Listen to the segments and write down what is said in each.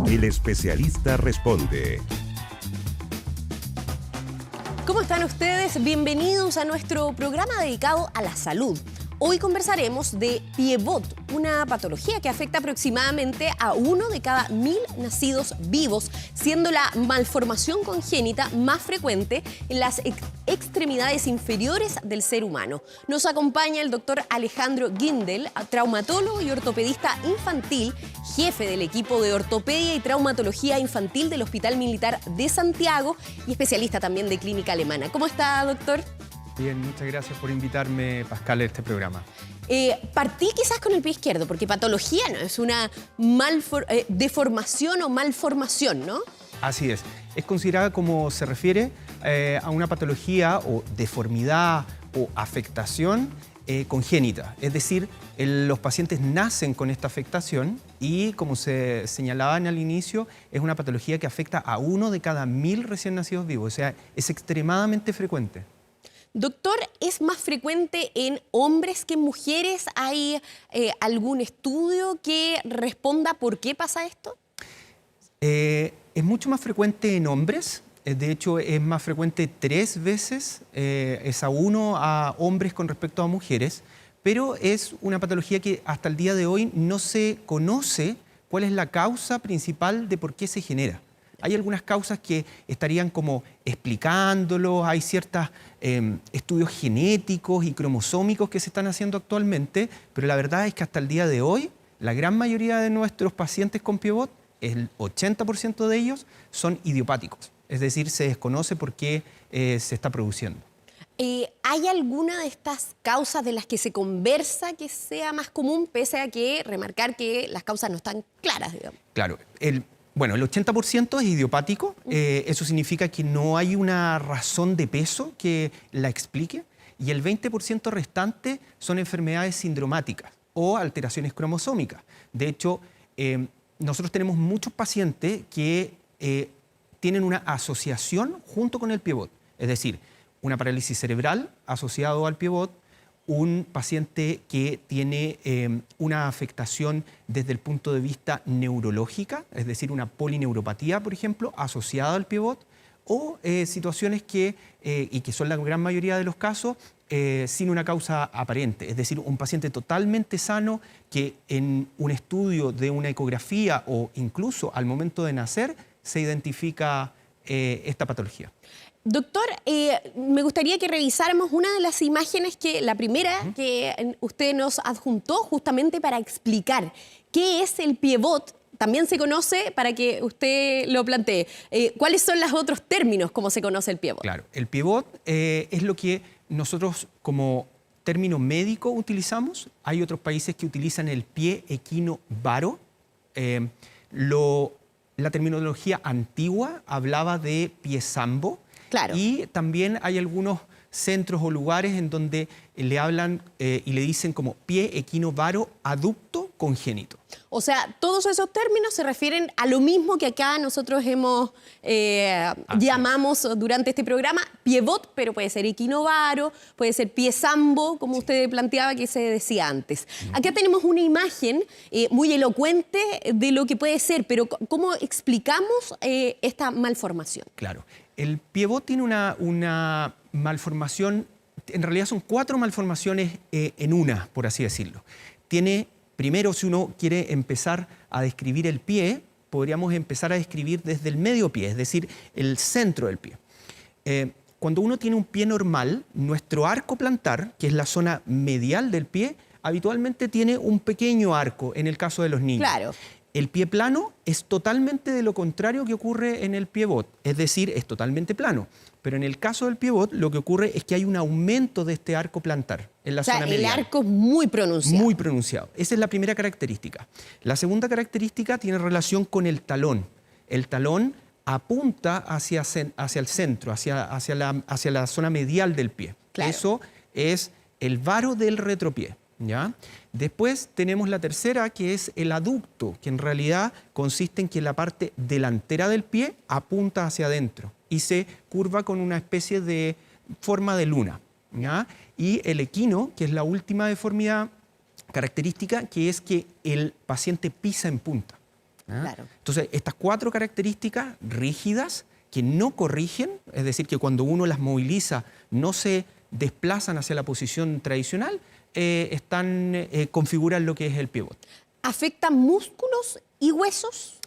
El especialista responde. ¿Cómo están ustedes? Bienvenidos a nuestro programa dedicado a la salud. Hoy conversaremos de Piedbot, una patología que afecta aproximadamente a 1 de cada 1000 nacidos vivos, siendo la malformación congénita más frecuente en las extremidades inferiores del ser humano. Nos acompaña el doctor Alejandro Guindel, traumatólogo y ortopedista infantil, jefe del equipo de ortopedia y traumatología infantil del Hospital Militar de Santiago y especialista también de clínica alemana. ¿Cómo está, doctor? Bien, muchas gracias por invitarme, Pascal, a este programa. Partí quizás con el pie izquierdo, porque patología no es una deformación o malformación, ¿no? Así es. Es considerada como se refiere a una patología o deformidad o afectación congénita. Es decir, los pacientes nacen con esta afectación y, como se señalaba al inicio, es una patología que afecta a 1 de cada 1000 recién nacidos vivos. O sea, es extremadamente frecuente. Doctor, ¿es más frecuente en hombres que en mujeres? ¿Hay algún estudio que responda por qué pasa esto? Es mucho más frecuente en hombres. De hecho, es más frecuente 3 veces, es a 1 a hombres con respecto a mujeres, pero es una patología que hasta el día de hoy no se conoce cuál es la causa principal de por qué se genera. Hay algunas causas que estarían como explicándolo, hay ciertos estudios genéticos y cromosómicos que se están haciendo actualmente, pero la verdad es que hasta el día de hoy, la gran mayoría de nuestros pacientes con Piedbot, el 80% de ellos, son idiopáticos. Es decir, se desconoce por qué se está produciendo. ¿Hay alguna de estas causas de las que se conversa que sea más común, pese a que remarcar que las causas no están claras, digamos? Claro. Bueno, el 80% es idiopático, eso significa que no hay una razón de peso que la explique, y el 20% restante son enfermedades sindromáticas o alteraciones cromosómicas. De hecho, nosotros tenemos muchos pacientes que tienen una asociación junto con el Piedbot, es decir, una parálisis cerebral asociado al Piedbot, un paciente que tiene una afectación desde el punto de vista neurológica, es decir, una polineuropatía, por ejemplo, asociada al Piedbot, o situaciones y que son la gran mayoría de los casos, sin una causa aparente, es decir, un paciente totalmente sano que en un estudio de una ecografía o incluso al momento de nacer se identifica esta patología. Doctor, me gustaría que revisáramos una de las imágenes la primera que usted nos adjuntó justamente para explicar qué es el Piedbot. También se conoce, para que usted lo plantee, ¿cuáles son los otros términos como se conoce el Piedbot? Claro, el Piedbot es lo que nosotros como término médico utilizamos. Hay otros países que utilizan el pie equino varo. La terminología antigua hablaba de pie sambo. Claro. Y también hay algunos centros o lugares en donde le hablan y le dicen como pie equino varo aducto congénito. O sea, todos esos términos se refieren a lo mismo que acá nosotros llamamos durante este programa Piedbot, pero puede ser equino varo, puede ser pie sambo, como usted planteaba que se decía antes. Acá tenemos una imagen muy elocuente de lo que puede ser, pero ¿cómo explicamos esta malformación? Claro. El Piedbot tiene una malformación, en realidad son 4 malformaciones en una, por así decirlo. Primero, si uno quiere empezar a describir el pie, podríamos empezar a describir desde el medio pie, es decir, el centro del pie. Cuando uno tiene un pie normal, nuestro arco plantar, que es la zona medial del pie, habitualmente tiene un pequeño arco en el caso de los niños. Claro. El pie plano es totalmente de lo contrario que ocurre en el Piedbot, es decir, es totalmente plano. Pero en el caso del Piedbot lo que ocurre es que hay un aumento de este arco plantar en la zona medial. El arco es muy pronunciado. Muy pronunciado. Esa es la primera característica. La segunda característica tiene relación con el talón. El talón apunta hacia el centro, hacia la zona medial del pie. Claro. Eso es el varo del retropié. ¿Ya? Después tenemos la tercera, que es el aducto, que en realidad consiste en que la parte delantera del pie apunta hacia adentro y se curva con una especie de forma de luna. ¿Ya? Y el equino, que es la última deformidad característica, que es que el paciente pisa en punta. Claro. Entonces, estas 4 características rígidas que no corrigen, es decir, que cuando uno las moviliza no se desplazan hacia la posición tradicional, configuran lo que es el pivot. ¿Afectan músculos y huesos?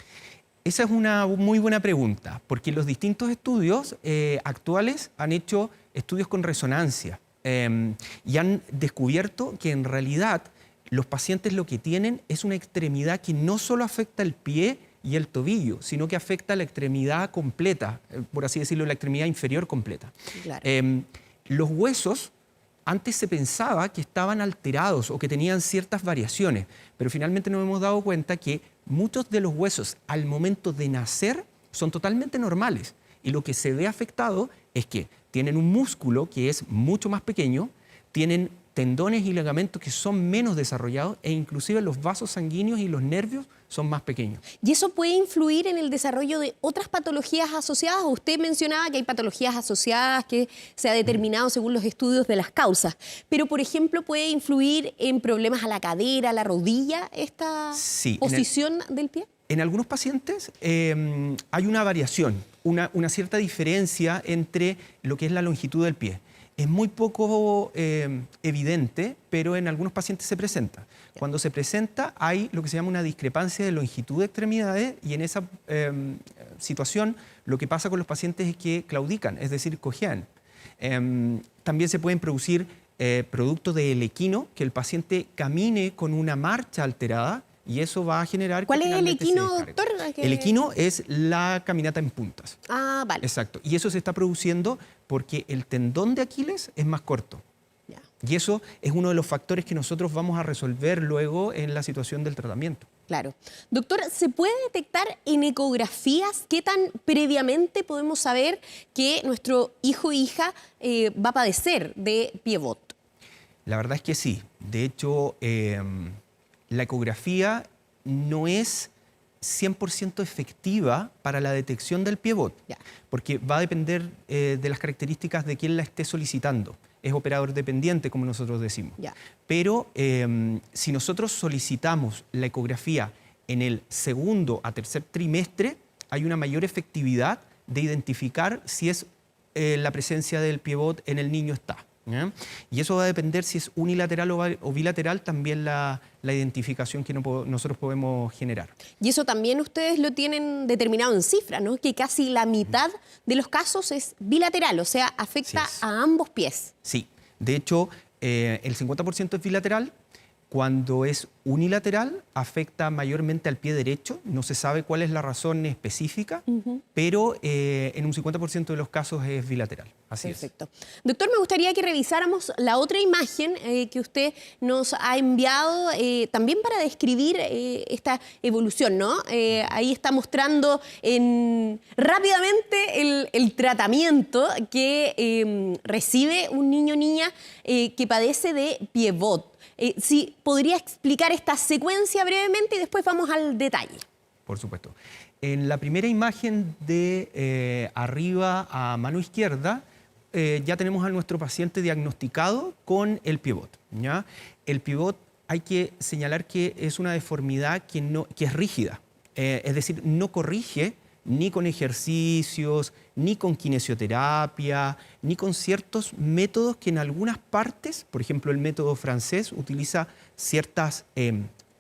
Esa es una muy buena pregunta, porque los distintos estudios actuales han hecho estudios con resonancia y han descubierto que en realidad los pacientes lo que tienen es una extremidad que no solo afecta el pie y el tobillo, sino que afecta la extremidad completa, por así decirlo, la extremidad inferior completa. Claro. Los huesos, antes se pensaba que estaban alterados o que tenían ciertas variaciones, pero finalmente nos hemos dado cuenta que muchos de los huesos al momento de nacer son totalmente normales y lo que se ve afectado es que tienen un músculo que es mucho más pequeño, tienen tendones y ligamentos que son menos desarrollados e inclusive los vasos sanguíneos y los nervios son más pequeños. ¿Y eso puede influir en el desarrollo de otras patologías asociadas? Usted mencionaba que hay patologías asociadas que se ha determinado según los estudios de las causas, pero por ejemplo ¿puede influir en problemas a la cadera, a la rodilla, esta posición del pie? En algunos pacientes hay una variación, una cierta diferencia entre lo que es la longitud del pie. Es muy poco evidente, pero en algunos pacientes se presenta. Cuando se presenta hay lo que se llama una discrepancia de longitud de extremidades y en esa situación lo que pasa con los pacientes es que claudican, es decir, cojean. También se pueden producir productos del equino, que el paciente camine con una marcha alterada y eso va a generar... ¿Cuál es el equino, doctor? El equino es la caminata en puntas. Ah, vale. Exacto. Y eso se está produciendo porque el tendón de Aquiles es más corto. Ya. Y eso es uno de los factores que nosotros vamos a resolver luego en la situación del tratamiento. Claro. Doctor, ¿se puede detectar en ecografías qué tan previamente podemos saber que nuestro hijo o hija va a padecer de pivot? La verdad es que sí. De hecho, la ecografía no es 100% efectiva para la detección del pivot, porque va a depender de las características de quien la esté solicitando. Es operador dependiente, como nosotros decimos. Pero si nosotros solicitamos la ecografía en el segundo a tercer trimestre, hay una mayor efectividad de identificar si es la presencia del pivot en el niño está. Y eso va a depender si es unilateral o bilateral, también la identificación que nosotros podemos generar. Y eso también ustedes lo tienen determinado en cifras, ¿no? Que casi la mitad de los casos es bilateral, o sea, afecta a ambos pies. Sí, de hecho, el 50% es bilateral. Cuando es unilateral, afecta mayormente al pie derecho. No se sabe cuál es la razón específica, pero en un 50% de los casos es bilateral. Así Perfecto. Doctor, me gustaría que revisáramos la otra imagen que usted nos ha enviado también para describir esta evolución, ¿no? Ahí está mostrando rápidamente el tratamiento que recibe un niño o niña que padece de pivot. Si podría explicar esta secuencia brevemente y después vamos al detalle. Por supuesto. En la primera imagen de arriba a mano izquierda ya tenemos a nuestro paciente diagnosticado con el pivot, ¿ya? El pivot hay que señalar que es una deformidad que es rígida, es decir, no corrige ni con ejercicios, ni con kinesioterapia, ni con ciertos métodos que en algunas partes, por ejemplo el método francés, utiliza ciertas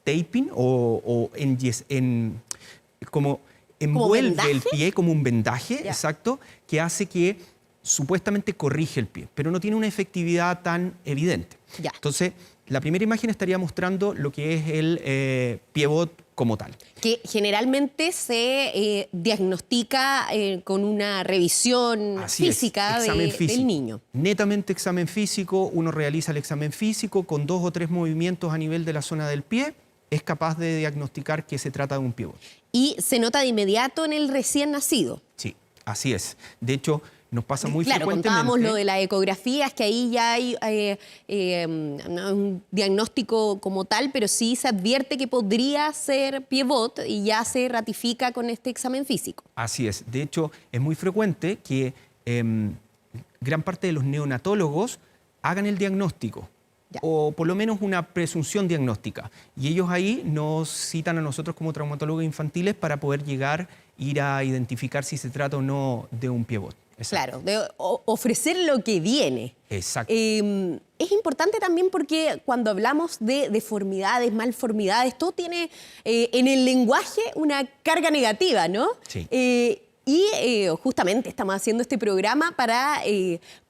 taping como envuelve el pie como un vendaje, exacto, que hace que supuestamente corrige el pie, pero no tiene una efectividad tan evidente. Entonces, la primera imagen estaría mostrando lo que es el pivot como tal. Que generalmente se diagnostica con una revisión física del niño. Netamente examen físico, uno realiza el examen físico con 2 o 3 movimientos a nivel de la zona del pie, es capaz de diagnosticar que se trata de un pivot. ¿Y se nota de inmediato en el recién nacido? Sí, así es. De hecho, nos pasa muy frecuentemente. Claro, contábamos lo de la ecografía, es que ahí ya hay un diagnóstico como tal, pero sí se advierte que podría ser pivot y ya se ratifica con este examen físico. Así es. De hecho, es muy frecuente que gran parte de los neonatólogos hagan el diagnóstico. o por lo menos una presunción diagnóstica. Y ellos ahí nos citan a nosotros como traumatólogos infantiles para poder ir a identificar si se trata o no de un piebot. Claro, de ofrecer lo que viene. Exacto. Es importante también porque cuando hablamos de deformidades, malformidades, todo tiene en el lenguaje una carga negativa, ¿no? Sí. Justamente estamos haciendo este programa para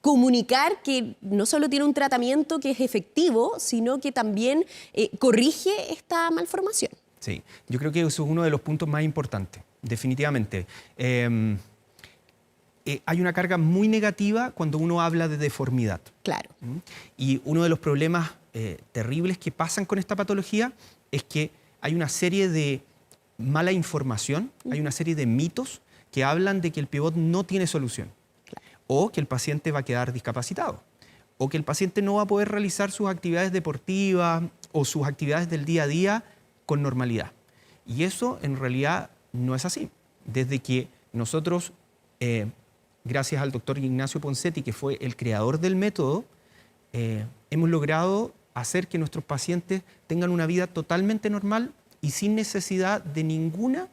comunicar que no solo tiene un tratamiento que es efectivo, sino que también corrige esta malformación. Sí, yo creo que eso es uno de los puntos más importantes, definitivamente. Hay una carga muy negativa cuando uno habla de deformidad. Claro. Y uno de los problemas terribles que pasan con esta patología es que hay una serie de mala información, hay una serie de mitos que hablan de que el piebot no tiene solución, o que el paciente va a quedar discapacitado, o que el paciente no va a poder realizar sus actividades deportivas o sus actividades del día a día con normalidad. Y eso en realidad no es así. Desde que nosotros, gracias al doctor Ignacio Ponseti, que fue el creador del método, hemos logrado hacer que nuestros pacientes tengan una vida totalmente normal y sin necesidad de ninguna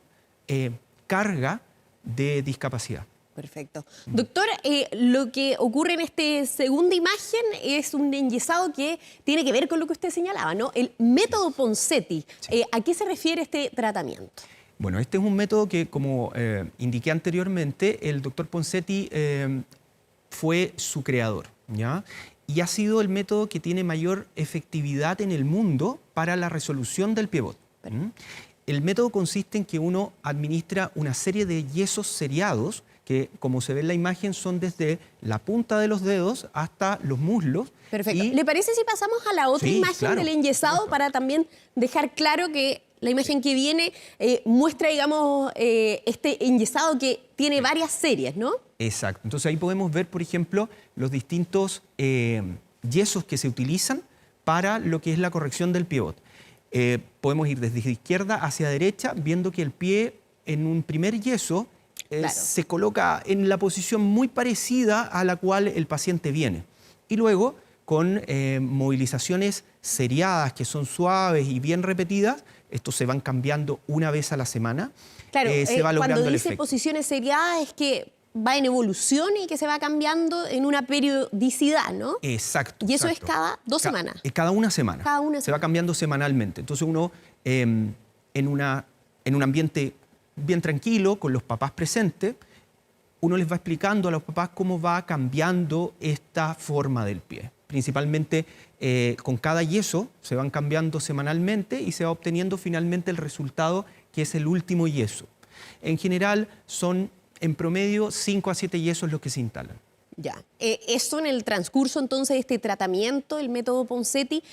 carga de discapacidad. Perfecto. Doctor, lo que ocurre en esta segunda imagen es un enyesado que tiene que ver con lo que usted señalaba, ¿no? El método Ponseti. Sí. ¿A qué se refiere este tratamiento? Bueno, este es un método que, como indiqué anteriormente, el doctor Ponseti fue su creador, ¿ya? Y ha sido el método que tiene mayor efectividad en el mundo para la resolución del piebot. El método consiste en que uno administra una serie de yesos seriados que, como se ve en la imagen, son desde la punta de los dedos hasta los muslos. Perfecto. ¿Le parece si pasamos a la otra imagen claro, del enyesado para también dejar claro que la imagen que viene muestra, digamos, este enyesado que tiene varias series, ¿no? Exacto. Entonces ahí podemos ver, por ejemplo, los distintos yesos que se utilizan para lo que es la corrección del piebot. Podemos ir desde izquierda hacia derecha, viendo que el pie en un primer yeso se coloca en la posición muy parecida a la cual el paciente viene. Y luego, con movilizaciones seriadas, que son suaves y bien repetidas, estos se van cambiando una vez a la semana. Claro, se va logrando cuando el dice efecto. posiciones seriadas es que va en evolución y que se va cambiando en una periodicidad, ¿no? Exacto. Y eso exacto. es cada 2 semanas. Cada una semana. Cada una se va cambiando semanalmente. Entonces uno, en un ambiente bien tranquilo, con los papás presentes, uno les va explicando a los papás cómo va cambiando esta forma del pie. Principalmente con cada yeso se van cambiando semanalmente y se va obteniendo finalmente el resultado que es el último yeso. En general son en promedio 5 a 7 yesos los que se instalan. Ya. Eso en el transcurso entonces de este tratamiento, el método Ponseti,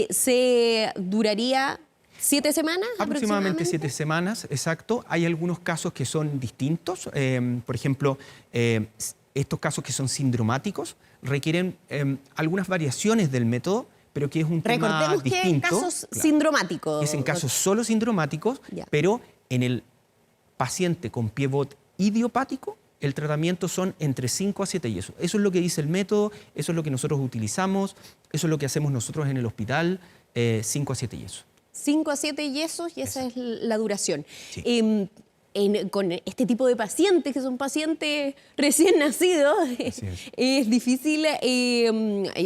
se duraría 7 semanas Aproximadamente 7 semanas, exacto. Hay algunos casos que son distintos. Por ejemplo, estos casos que son sindromáticos requieren algunas variaciones del método, pero que es un tema Recordemos distinto. que en casos sindromáticos. Es en casos solo sindromáticos, pero en el paciente con piebot idiopático, el tratamiento son entre 5 a 7 yesos. Eso es lo que dice el método, eso es lo que nosotros utilizamos, eso es lo que hacemos nosotros en el hospital, 5 a 7 yesos. 5 a 7 yesos y esa es la duración. Sí. Con este tipo de pacientes, que son pacientes recién nacidos, es difícil,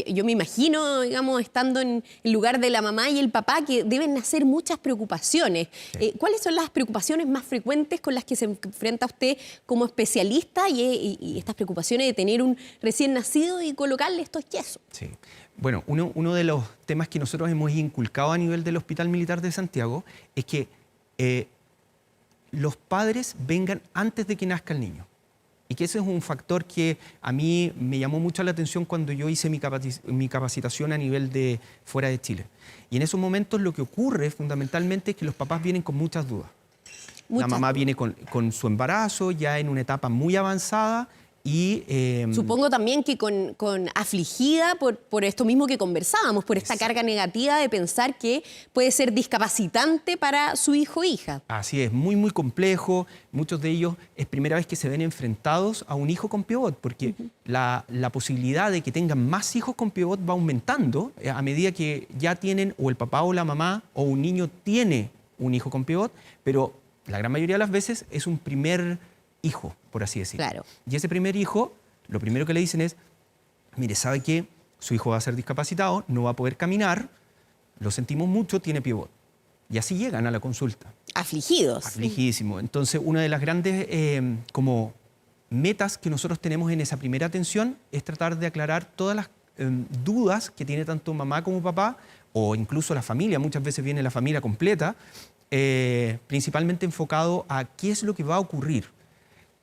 yo me imagino, digamos, estando en el lugar de la mamá y el papá, que deben nacer muchas preocupaciones. Sí. ¿Cuáles son las preocupaciones más frecuentes con las que se enfrenta usted como especialista y estas preocupaciones de tener un recién nacido y colocarle estos yesos? Sí. Bueno, uno de los temas que nosotros hemos inculcado a nivel del Hospital Militar de Santiago es que los padres vengan antes de que nazca el niño. Y que ese es un factor que a mí me llamó mucho la atención cuando yo hice mi capacitación a nivel de fuera de Chile. Y en esos momentos lo que ocurre fundamentalmente es que los papás vienen con muchas dudas. La mamá viene con su embarazo ya en una etapa muy avanzada Y, supongo también que con afligida por esto mismo que conversábamos, por esta carga negativa de pensar que puede ser discapacitante para su hijo o hija. Así es, muy, muy complejo. Muchos de ellos es primera vez que se ven enfrentados a un hijo con pivot, porque la posibilidad de que tengan más hijos con pivot va aumentando a medida que ya tienen, o el papá o la mamá, o un niño tiene un hijo con pivot, pero la gran mayoría de las veces es un primer hijo, por así decirlo. Claro. Y ese primer hijo, lo primero que le dicen es, mire, ¿sabe qué? Su hijo va a ser discapacitado, no va a poder caminar, lo sentimos mucho, tiene pivot. Y así llegan a la consulta. Afligidos. Afligidísimo. Entonces, una de las grandes como metas que nosotros tenemos en esa primera atención es tratar de aclarar todas las dudas que tiene tanto mamá como papá, o incluso la familia, muchas veces viene la familia completa, principalmente enfocado a qué es lo que va a ocurrir.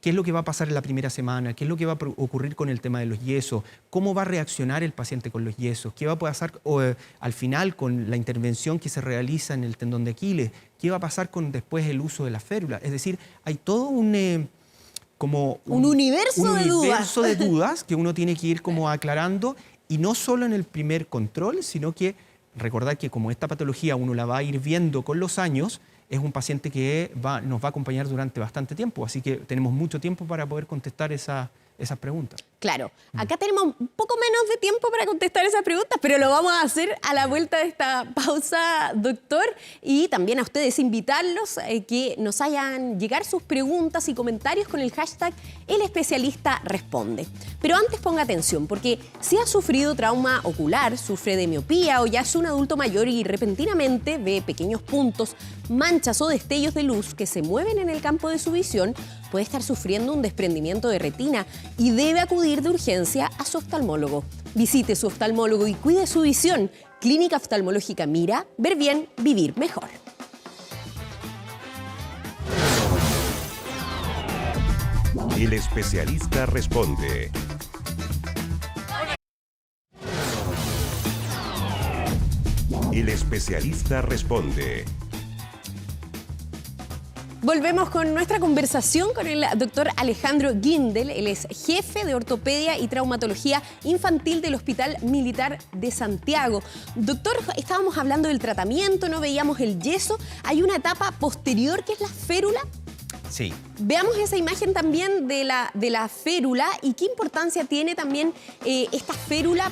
¿Qué es lo que va a pasar en la primera semana? ¿Qué es lo que va a ocurrir con el tema de los yesos? ¿Cómo va a reaccionar el paciente con los yesos? ¿Qué va a pasar al final con la intervención que se realiza en el tendón de Aquiles? ¿Qué va a pasar con después el uso de la férula? Es decir, hay todo un universo de dudas que uno tiene que ir como aclarando, y no solo en el primer control, sino que recordar que como esta patología uno la va a ir viendo con los años, es un paciente que nos va a acompañar durante bastante tiempo, así que tenemos mucho tiempo para poder contestar esas preguntas. Claro, acá tenemos un poco menos de tiempo para contestar esas preguntas, pero lo vamos a hacer a la vuelta de esta pausa, doctor, y también a ustedes invitarlos que nos hagan llegar sus preguntas y comentarios con el hashtag El Especialista Responde. Pero antes ponga atención, porque si ha sufrido trauma ocular, sufre de miopía o ya es un adulto mayor y repentinamente ve pequeños puntos, manchas o destellos de luz que se mueven en el campo de su visión, puede estar sufriendo un desprendimiento de retina y debe acudir de urgencia a su oftalmólogo. Visite su oftalmólogo y cuide su visión. Clínica Oftalmológica Mira, ver bien, vivir mejor. El especialista responde. El especialista responde. Volvemos con nuestra conversación con el doctor Alejandro Guindel. Él es jefe de ortopedia y traumatología infantil del Hospital Militar de Santiago. Doctor, estábamos hablando del tratamiento, no veíamos el yeso. Hay una etapa posterior que es la férula. Sí. Veamos esa imagen también de la férula y qué importancia tiene también esta férula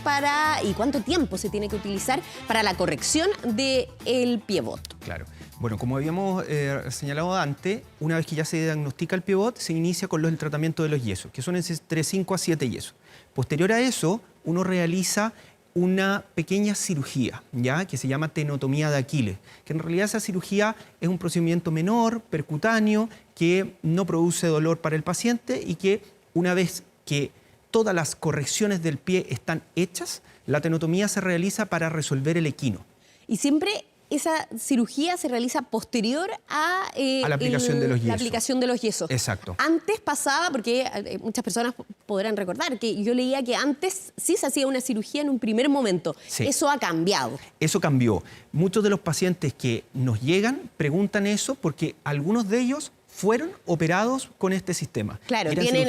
y cuánto tiempo se tiene que utilizar para la corrección del pivot. Claro. Bueno, como habíamos señalado antes, una vez que ya se diagnostica el pivot, se inicia con el tratamiento de los yesos, que son entre 5 a 7 yesos. Posterior a eso, uno realiza una pequeña cirugía, ¿ya? Que se llama tenotomía de Aquiles, que en realidad esa cirugía es un procedimiento menor, percutáneo, que no produce dolor para el paciente y que una vez que todas las correcciones del pie están hechas, la tenotomía se realiza para resolver el equino. Y siempre esa cirugía se realiza posterior a la aplicación de los yesos. La aplicación de los yesos. Exacto. Antes pasaba, porque muchas personas podrán recordar que yo leía que antes sí se hacía una cirugía en un primer momento. Sí. Eso ha cambiado. Eso cambió. Muchos de los pacientes que nos llegan preguntan eso porque algunos de ellos fueron operados con este sistema. Claro, Eran tienen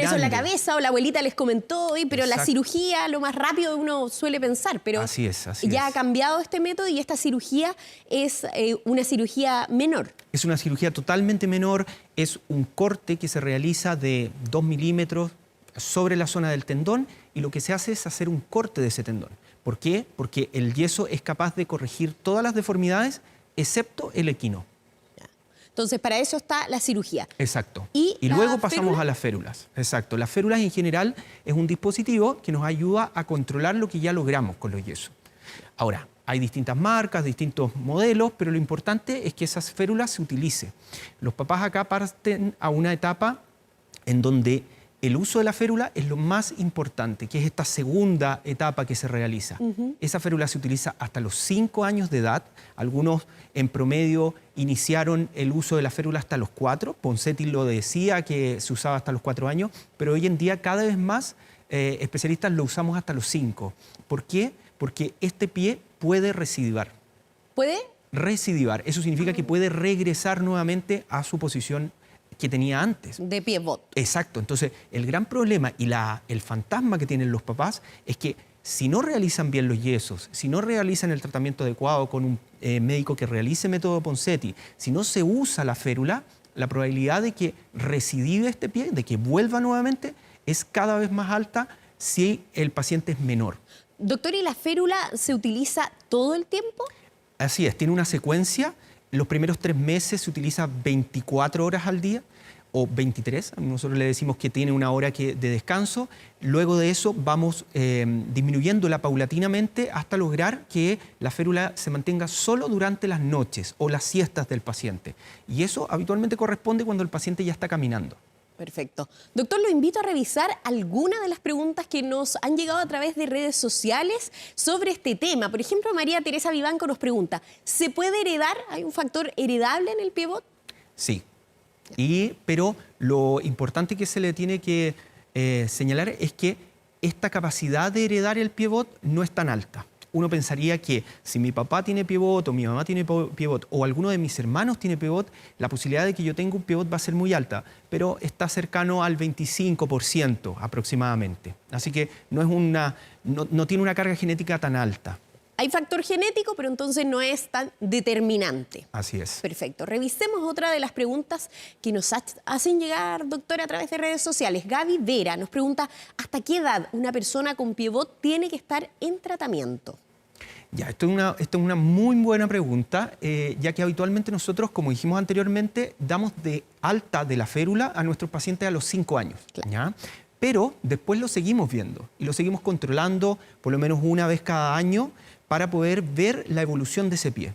eso en la grandes. cabeza o la abuelita les comentó, pero la Exacto. cirugía lo más rápido uno suele pensar, pero Así es. ya ha cambiado este método y esta cirugía es una cirugía menor. Es una cirugía totalmente menor, es un corte que se realiza de 2 milímetros sobre la zona del tendón y lo que se hace es hacer un corte de ese tendón. ¿Por qué? Porque el yeso es capaz de corregir todas las deformidades excepto el equino. Entonces, para eso está la cirugía. Exacto. Y luego pasamos a las férulas. Exacto. Las férulas en general es un dispositivo que nos ayuda a controlar lo que ya logramos con los yesos. Ahora, hay distintas marcas, distintos modelos, pero lo importante es que esas férulas se utilicen. Los papás acá parten a una etapa en donde el uso de la férula es lo más importante, que es esta segunda etapa que se realiza. Esa férula se utiliza hasta los 5 años de edad. Algunos en promedio iniciaron el uso de la férula hasta los 4. Ponseti lo decía que se usaba hasta los 4 años, pero hoy en día cada vez más especialistas lo usamos hasta los 5. ¿Por qué? Porque este pie puede recidivar. ¿Puede? Recidivar. Eso significa que puede regresar nuevamente a su posición que tenía antes. De pivot. Exacto. Entonces, el gran problema y el fantasma que tienen los papás es que si no realizan bien los yesos, si no realizan el tratamiento adecuado con un médico que realice método Ponseti, si no se usa la férula, la probabilidad de que recidive este pie, de que vuelva nuevamente, es cada vez más alta si el paciente es menor. Doctor, ¿y la férula se utiliza todo el tiempo? Así es, tiene una secuencia. Los primeros 3 meses se utiliza 24 horas al día o 23. Nosotros le decimos que tiene una hora de descanso. Luego de eso vamos disminuyéndola paulatinamente hasta lograr que la férula se mantenga solo durante las noches o las siestas del paciente. Y eso habitualmente corresponde cuando el paciente ya está caminando. Perfecto. Doctor, lo invito a revisar algunas de las preguntas que nos han llegado a través de redes sociales sobre este tema. Por ejemplo, María Teresa Vivanco nos pregunta, ¿se puede heredar? ¿Hay un factor heredable en el pivot? Sí, pero lo importante que se le tiene que señalar es que esta capacidad de heredar el pivot no es tan alta. Uno pensaría que si mi papá tiene pivot o mi mamá tiene pivot o alguno de mis hermanos tiene pivot, la posibilidad de que yo tenga un pivot va a ser muy alta, pero está cercano al 25% aproximadamente. Así que no tiene una carga genética tan alta. Hay factor genético, pero entonces no es tan determinante. Así es. Perfecto. Revisemos otra de las preguntas que nos hacen llegar, doctora, a través de redes sociales. Gaby Vera nos pregunta, ¿hasta qué edad una persona con pivot tiene que estar en tratamiento? Ya, esto es una muy buena pregunta, ya que habitualmente nosotros, como dijimos anteriormente, damos de alta de la férula a nuestros pacientes a los 5 años. Claro. ¿Ya? Pero después lo seguimos viendo y lo seguimos controlando por lo menos una vez cada año para poder ver la evolución de ese pie.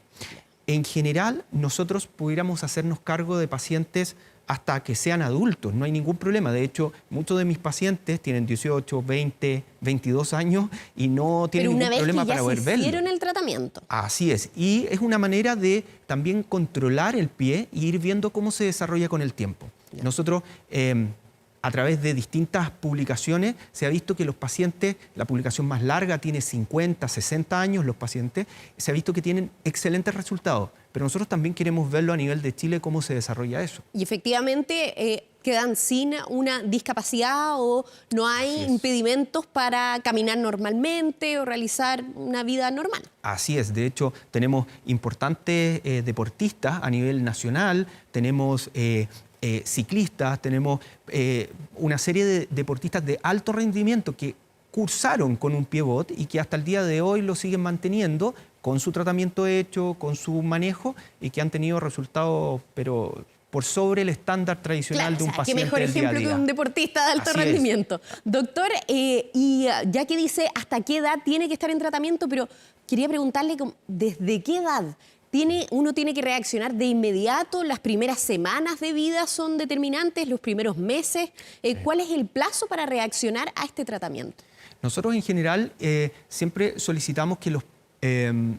En general, nosotros pudiéramos hacernos cargo de pacientes hasta que sean adultos, no hay ningún problema. De hecho, muchos de mis pacientes tienen 18, 20, 22 años y no tienen ningún problema para poder verlo. Pero una vez que ya se hicieron el tratamiento. Así es, y es una manera de también controlar el pie e ir viendo cómo se desarrolla con el tiempo. Nosotros, a través de distintas publicaciones, se ha visto que los pacientes, la publicación más larga tiene 50, 60 años los pacientes, se ha visto que tienen excelentes resultados, pero nosotros también queremos verlo a nivel de Chile, cómo se desarrolla eso. Y efectivamente quedan sin una discapacidad o no hay impedimentos para caminar normalmente o realizar una vida normal. Así es, de hecho tenemos importantes deportistas a nivel nacional, tenemos ciclistas, tenemos una serie de deportistas de alto rendimiento que cursaron con un pivot y que hasta el día de hoy lo siguen manteniendo con su tratamiento hecho, con su manejo y que han tenido resultados, pero por sobre el estándar tradicional de un paciente del día a día. Qué mejor ejemplo que un deportista de alto rendimiento. Doctor, y ya que dice hasta qué edad tiene que estar en tratamiento, pero quería preguntarle ¿desde qué edad uno tiene que reaccionar de inmediato? ¿Las primeras semanas de vida son determinantes? ¿Los primeros meses? ¿Cuál es el plazo para reaccionar a este tratamiento? Nosotros en general siempre solicitamos que los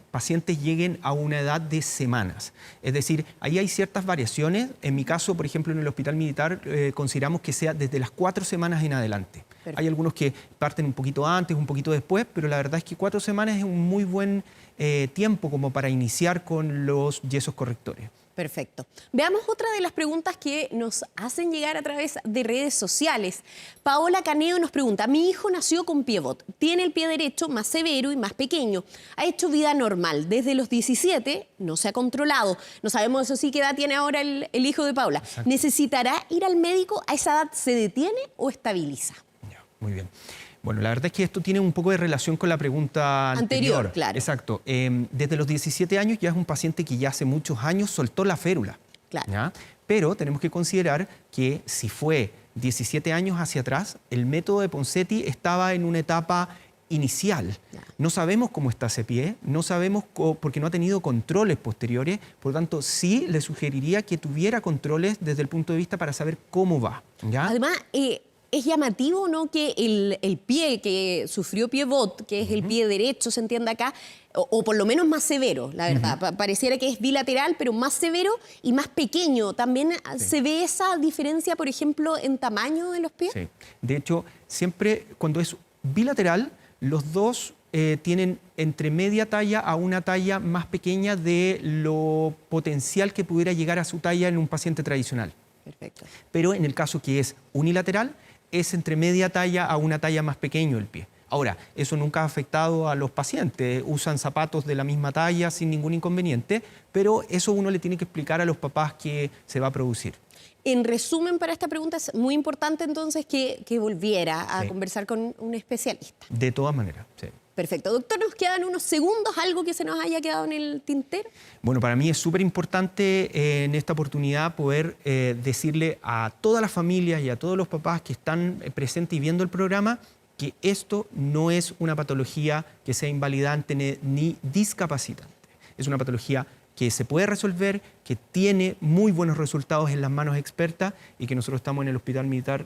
pacientes lleguen a una edad de semanas. Es decir, ahí hay ciertas variaciones. En mi caso, por ejemplo, en el Hospital Militar consideramos que sea desde las 4 semanas en adelante. Perfecto. Hay algunos que parten un poquito antes, un poquito después, pero la verdad es que 4 semanas es un muy buen tiempo como para iniciar con los yesos correctores. Perfecto. Veamos otra de las preguntas que nos hacen llegar a través de redes sociales. Paola Caneo nos pregunta, mi hijo nació con pivot, tiene el pie derecho más severo y más pequeño, ha hecho vida normal, desde los 17 no se ha controlado, no sabemos eso sí qué edad tiene ahora el hijo de Paula. Exacto. ¿Necesitará ir al médico? ¿A esa edad se detiene o estabiliza? Ya, muy bien. Bueno, la verdad es que esto tiene un poco de relación con la pregunta anterior. Claro. Exacto. Desde los 17 años ya es un paciente que ya hace muchos años soltó la férula. Claro. ¿Ya? Pero tenemos que considerar que si fue 17 años hacia atrás, el método de Ponseti estaba en una etapa inicial. Claro. No sabemos cómo está ese pie, no sabemos porque no ha tenido controles posteriores, por lo tanto sí le sugeriría que tuviera controles desde el punto de vista para saber cómo va. ¿Ya? Además, es llamativo, ¿no?, que el pie que sufrió pivot, que es el pie derecho, se entiende acá, o por lo menos más severo, la verdad. Pareciera que es bilateral, pero más severo y más pequeño. ¿También se ve esa diferencia, por ejemplo, en tamaño de los pies? Sí. De hecho, siempre cuando es bilateral, los dos tienen entre media talla a una talla más pequeña de lo potencial que pudiera llegar a su talla en un paciente tradicional. Perfecto. Pero en el caso que es unilateral, es entre media talla a una talla más pequeño el pie. Ahora, eso nunca ha afectado a los pacientes, usan zapatos de la misma talla sin ningún inconveniente, pero eso uno le tiene que explicar a los papás que se va a producir. En resumen, para esta pregunta es muy importante entonces que volviera a Sí. conversar con un especialista. De todas maneras, sí. Perfecto. Doctor, nos quedan unos segundos, algo que se nos haya quedado en el tintero. Bueno, para mí es súper importante en esta oportunidad poder decirle a todas las familias y a todos los papás que están presentes y viendo el programa que esto no es una patología que sea invalidante ni discapacitante. Es una patología que se puede resolver, que tiene muy buenos resultados en las manos expertas y que nosotros estamos en el Hospital Militar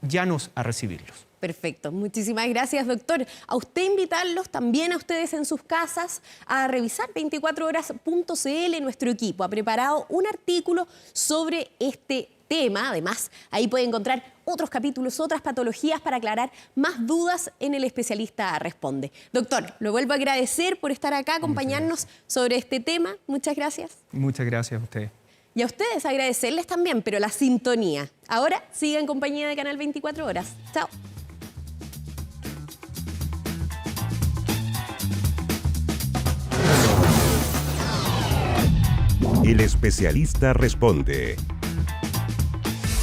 llanos a recibirlos. Perfecto. Muchísimas gracias, doctor. A usted invitarlos también a ustedes en sus casas a revisar 24horas.cl. Nuestro equipo ha preparado un artículo sobre este tema. Además, ahí puede encontrar otros capítulos, otras patologías para aclarar más dudas en El Especialista Responde. Doctor, lo vuelvo a agradecer por estar acá, acompañarnos sobre este tema. Muchas gracias. Muchas gracias a ustedes. Y a ustedes agradecerles también, pero la sintonía. Ahora siga en compañía de Canal 24 Horas. Chao. El Especialista Responde.